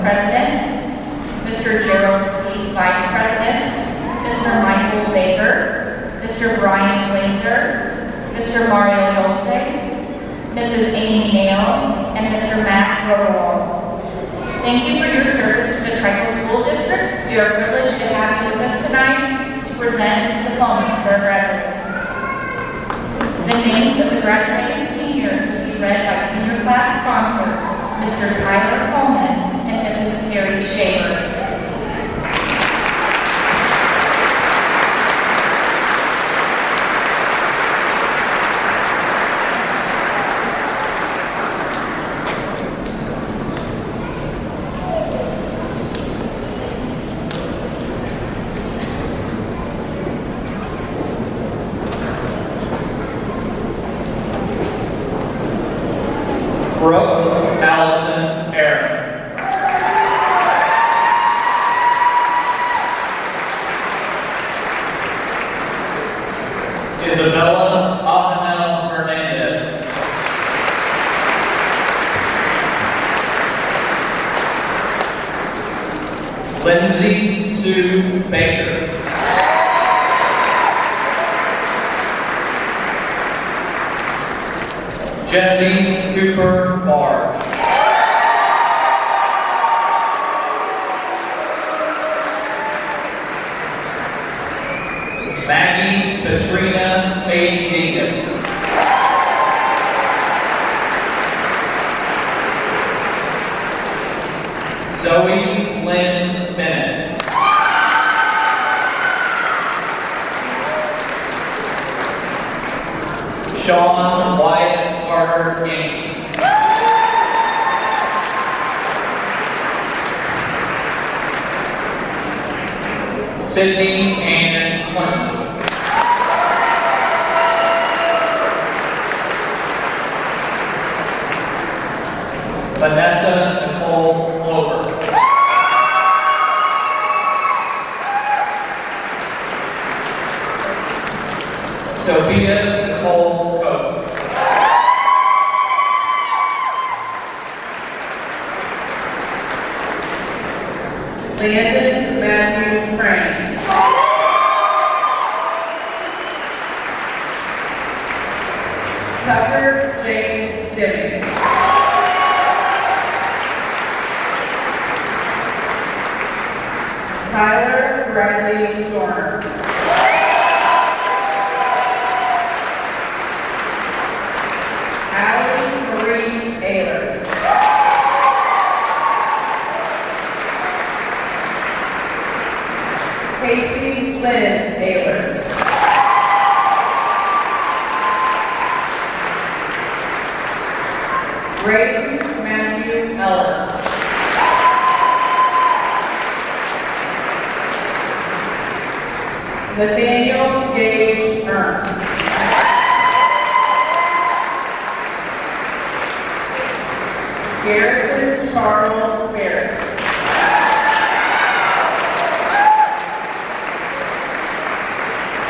President, Mr. Gerald Sleep, Vice President, Mr. Michael Baker, Mr. Brian Glazer, Mr. Mario Yolse, Mrs. Amy Nail, and Mr. Matt Roberwall. Thank you for your service to the Trico School District. We are privileged to have you with us tonight to present diplomas to our graduates. The names of the graduating seniors will be read by senior class sponsors, Mr. Tyler Coleman and Mrs. Carrie Shaver. Brooke Allison Aaron. Isabella Ahanel Hernandez. Lindsay Sue Baker. Jesse Cooper Barge. Maggie Katrina Beatty Dingus. Zoe Lynn Bennett. Sean Wyatt Carter Yankee. Sydney Ann Clinton. Vanessa Nicole Clover. Sophia Nicole Coe. Landon Matthew Crane. Tucker James Dimmy. Tyler Bradley Dorner. Allie Marie Ayler. Casey Lynn Ayler. Brayden Matthew Ellis. Nathaniel Gage Ernst. Garrison Charles Ferris.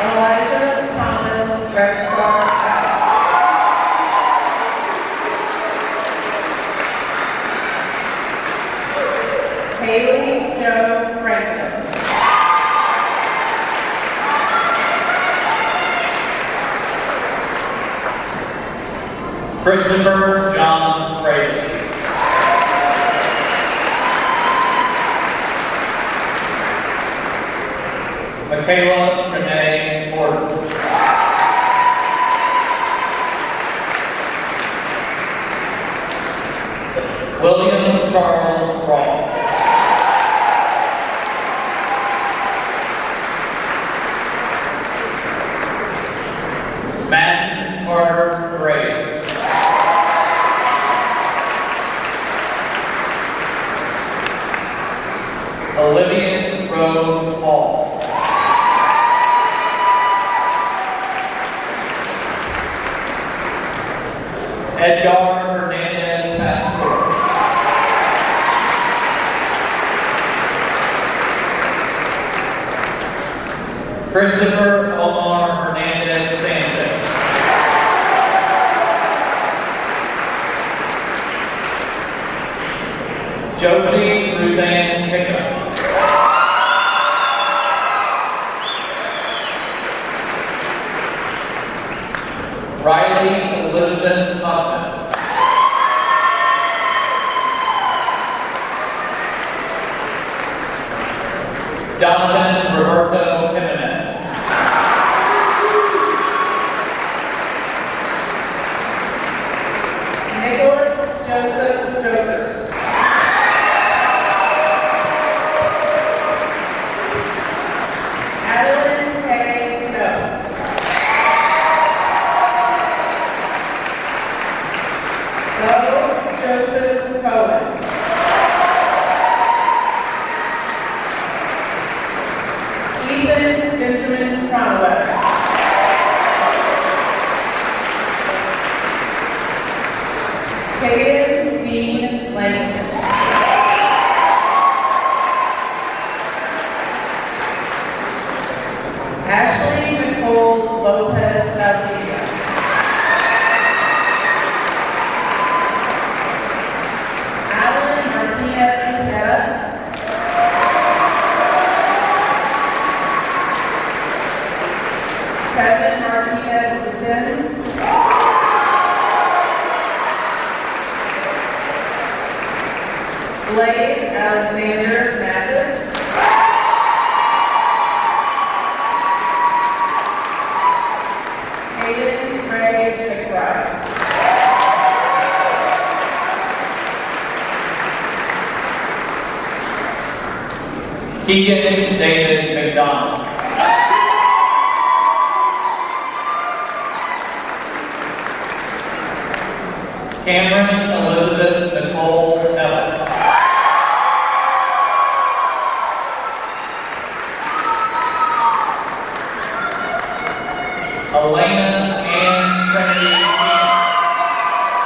Elijah Thomas Rexstar Couch. Haley Joe Franklin. Christopher John Brady. Michaela Renee Gordon. William Charles Raw. Matt Carter Graves. Olivia Rose Hall. Edgar Hernandez Pastor. Christopher Omar Hernandez Sanchez. Josie Ruthann Hickam. Riley Elizabeth Huffman. Donovan Roberto Jimenez. Nicholas Joseph Jokers. Adeline Hay No. Bo Joseph Cohen. Ethan Benjamin Cronwetter. Caden Dean Langston. Ashley Nicole Lopez Valdivia. Alan Martinez Meta. Kevin Martinez Sims. Blaze Alexander Mathis. Hayden Ray McBride. Keegan David McDonald. Cameron Elizabeth Nicole Ellen. Elena Ann Trinity Keenan.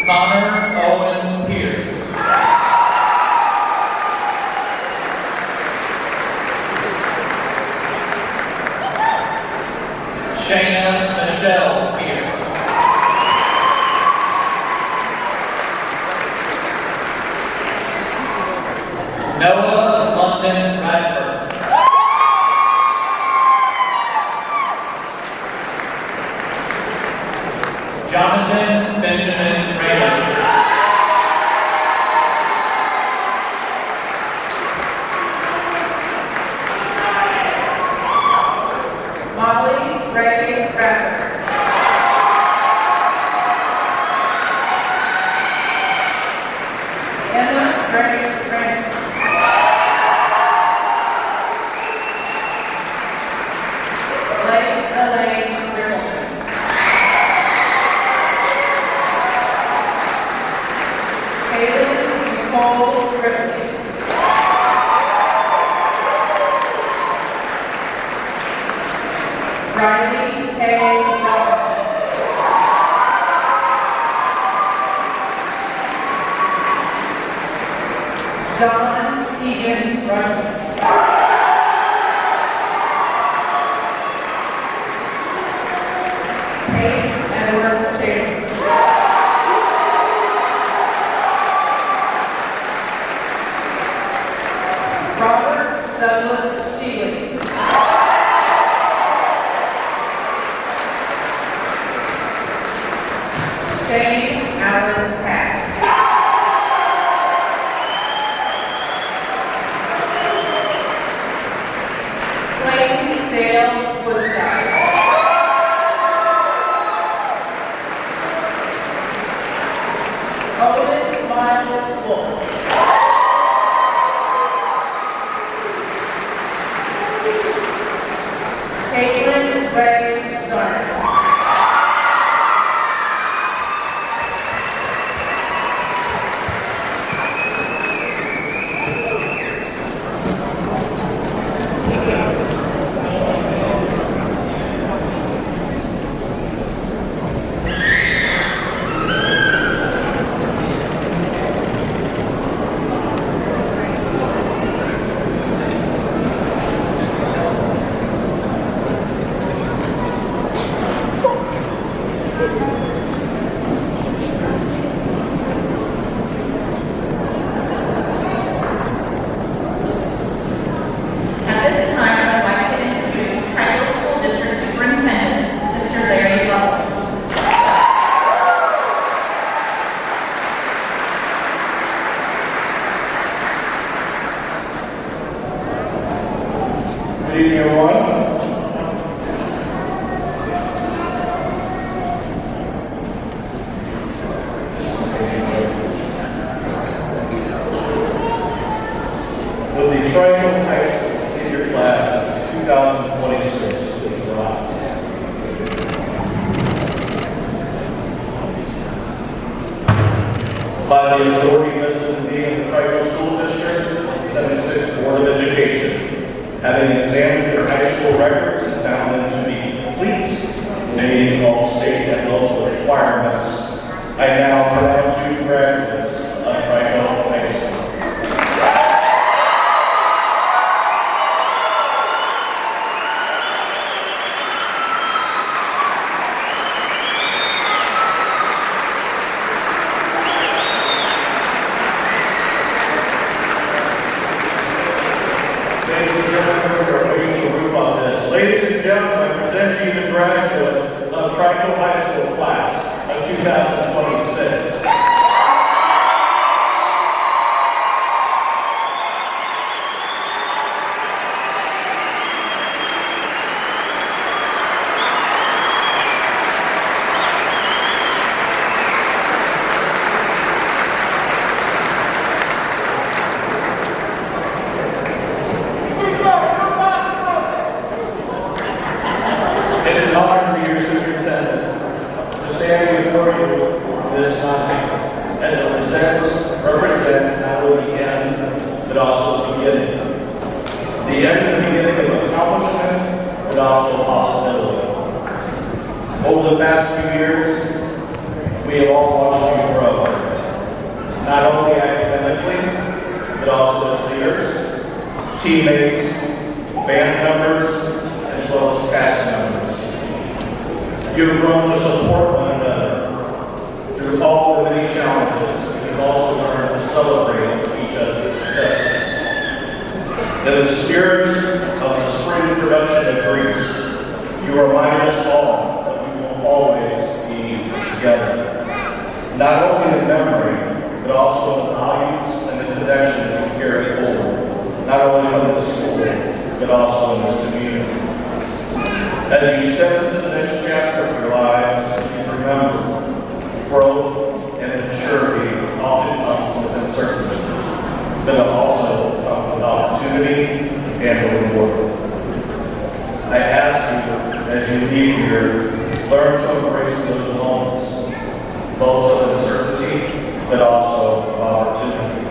Connor Owen Pierce. Shayna Michelle Pierce. Noah London Radford. Jonathan Benjamin Raymond. Molly Ray Bradford. Emma Grace Raymond. Blake Elaine Riddleman. Kaylin Nicole Ripley. Riley A. Robertson. John Egan Rushman. Tate Edward Shaver. Robert Douglas Shealy. Shane Allen Tack. Clayton Dale Woodside. Owen Miles Wolf. Caitlin Ray Zarner. by the authority vested in me in the Trico School District, 76th Board of Education, having examined their high school records and found them to be complete, meeting all state and local requirements, I now pronounce you graduates of Trico High School. Ladies and gentlemen, I present to you the graduates of Trico High School class of 2026. It's an honor to be your superintendent to stand before you this night as it represents not only the end, but also the beginning. The end and the beginning of accomplishment, but also possibility. Over the past few years, we have all watched you grow, not only academically, but also as leaders, teammates, band members, as well as cast members. You have grown to support one another through all the many challenges, and you've also learned to celebrate each other's successes. In the spirit of the spring production of Greece, you remind us all that we will always be together. Not only in memory, but also in values and the connections you carry forward, not only from this school, but also in this community. As you step into the next chapter of your lives, please remember, growth and maturity often comes with uncertainty, but it also comes with opportunity and reward. I ask you, as you leave here, learn to embrace those moments, both of uncertainty, but also of opportunity.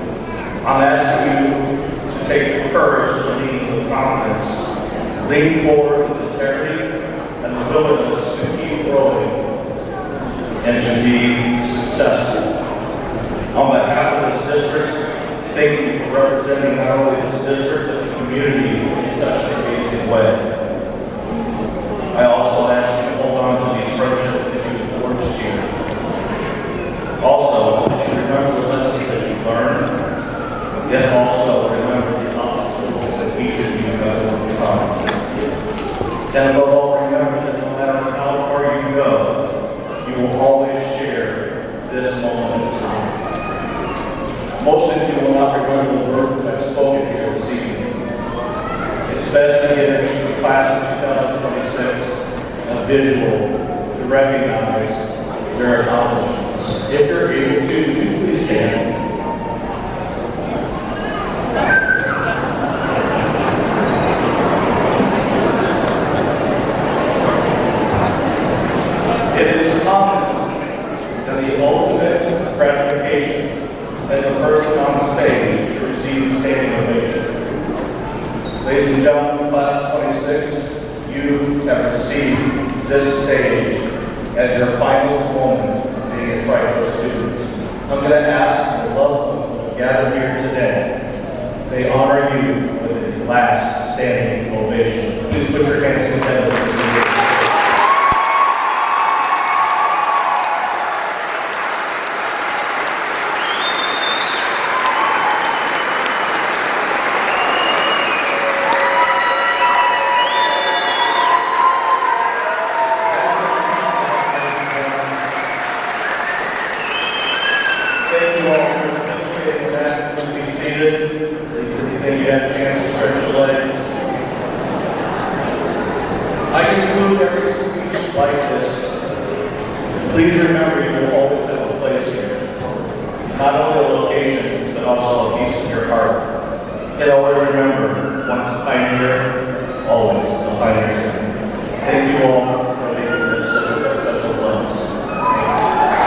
I'm asking you to take the courage to lead with confidence, lean forward with integrity, and the willingness to keep growing and to be successful. On behalf of this district, thank you for representing not only this district, but the community in such an amazing way. I also ask you to hold on to these friendships that you have forged here. Also, that you remember the lessons that you learned, yet also remember the obstacles that each of you have overcome. And above all, remember that no matter how far you go, you will always share this moment in time. Most of you will not remember the words that I've spoken here this evening. It's best to get into the class of 2026 a visual to recognize their accomplishments. If you're able to, would you please stand? It is common and the ultimate gratification as a person on stage to receive a standing ovation. Ladies and gentlemen, class of 26, you have received this stage as your finest moment being a Trico student. I'm going to ask the loved ones that gathered here today, they honor you with a last standing ovation. Please put your hands together. Thank you all for participating in that. Please be seated. Please, anything you had a chance to stretch your legs. I conclude every speech like this. Please remember you will always have a place here. Not only a location, but also a piece of your heart. And always remember, once a pioneer, always a pioneer. Thank you all.